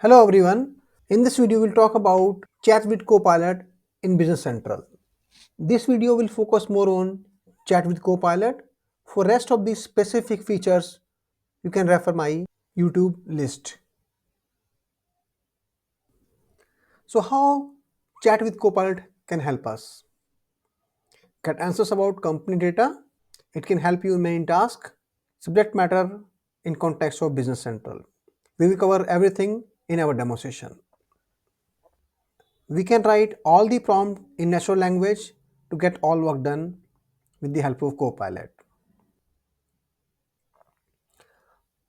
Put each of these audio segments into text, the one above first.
Hello everyone. In this video we'll talk about chat with Copilot in Business Central. This video will focus more on chat with Copilot. For rest of these specific features you can refer my YouTube list. So how chat with Copilot can help us? Get answers about company data. It can help you in main task, subject matter in context of Business Central. We will cover everything in our demo session. We can write all the prompt in natural language to get all work done with the help of Copilot.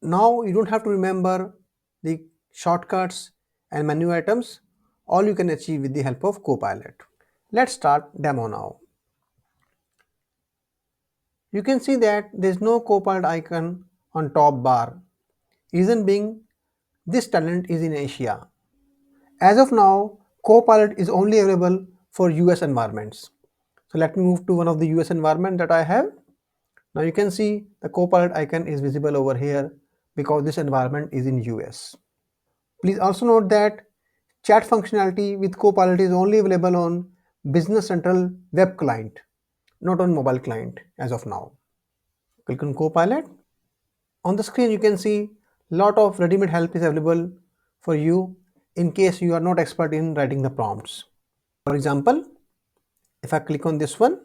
Now you don't have to remember the shortcuts and menu items. All you can achieve with the help of Copilot. Let's start demo now. You can see that there is no Copilot icon on top bar. Reason being, this talent is in Asia. As of now, Copilot is only available for US environments. So let me move to one of the US environment that I have. Now you can see the Copilot icon is visible over here because this environment is in US. Please also note that chat functionality with Copilot is only available on Business Central web client, not on mobile client as of now. Click on Copilot. On the screen you can see lot of ready-made help is available for you in case you are not expert in writing the prompts. For example, if I click on this one,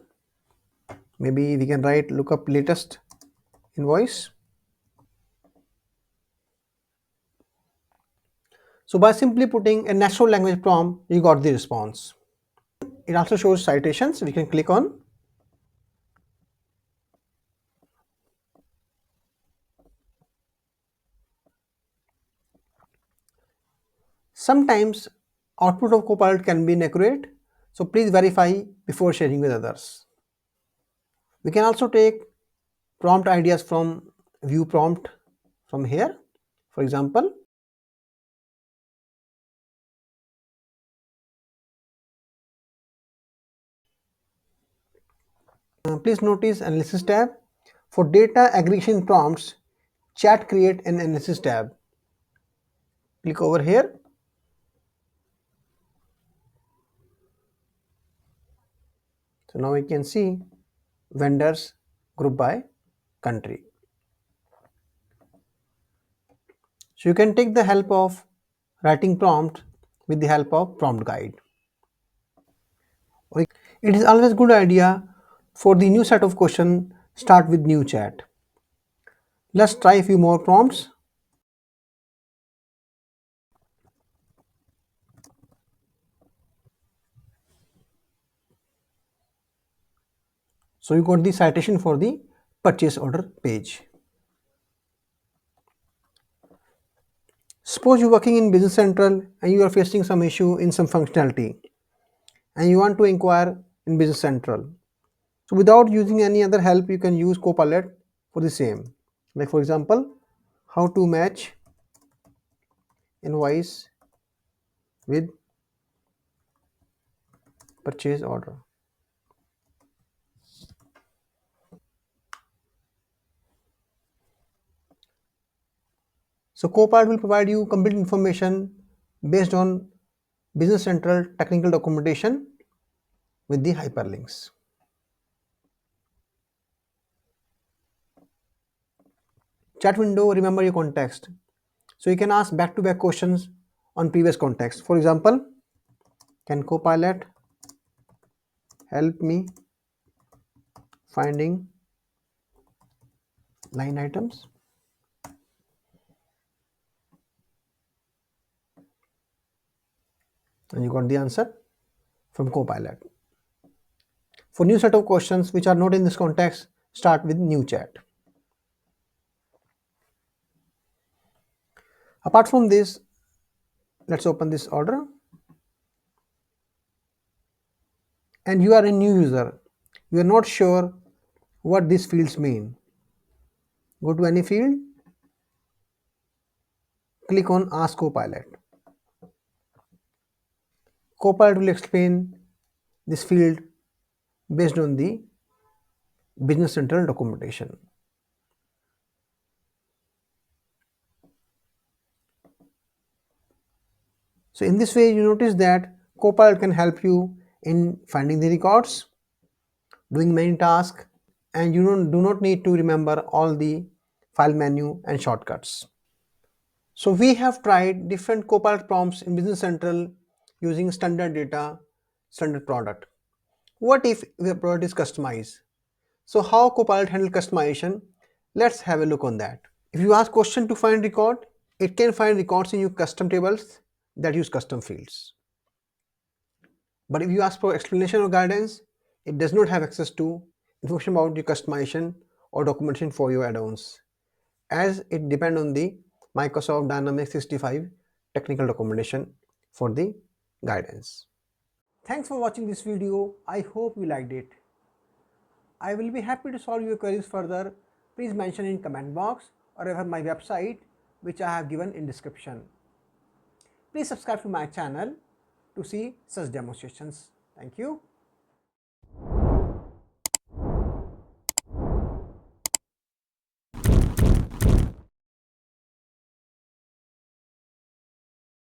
maybe we can write look up latest invoice. So by simply putting a natural language prompt, you got the response. It also shows citations. We can click on. Sometimes output of Copilot can be inaccurate, so please verify before sharing with others. We can also take prompt ideas from view prompt from here. For example, please notice analysis tab. For data aggregation prompts, chat create an analysis tab. Click over here. So now we can see vendors group by country. So you can take the help of writing prompt with the help of prompt guide. It is always good idea for the new set of question start with new chat. Let's try a few more prompts. So you got the citation for the purchase order page. Suppose you're working in Business Central and you are facing some issue in some functionality and you want to inquire in Business Central. So without using any other help, you can use Copilot for the same. Like for example, how to match invoice with purchase order. So Copilot will provide you complete information based on Business Central technical documentation with the hyperlinks. Chat window, remember your context. So you can ask back-to-back questions on previous context. For example, can Copilot help me finding line items? And you got the answer from Copilot. For new set of questions which are not in this context, start with new chat. Apart from this, let's open this order. And you are a new user. You are not sure what these fields mean. Go to any field, click on Ask Copilot. Copilot will explain this field based on the Business Central documentation. So in this way, you notice that Copilot can help you in finding the records, doing many tasks, and you do not need to remember all the file menu and shortcuts. So we have tried different Copilot prompts in Business Central using standard data, standard product. What if the product is customized? So how Copilot handle customization? Let's have a look on that. If you ask question to find record, it can find records in your custom tables that use custom fields. But if you ask for explanation or guidance, it does not have access to information about your customization or documentation for your add-ons, as it depends on the Microsoft Dynamics 365 technical documentation for the guidance. Thanks for watching this video. I hope you liked it. I will be happy to solve your queries further. Please mention in comment box or refer my website, which I have given in description. Please subscribe to my channel to see such demonstrations. Thank you.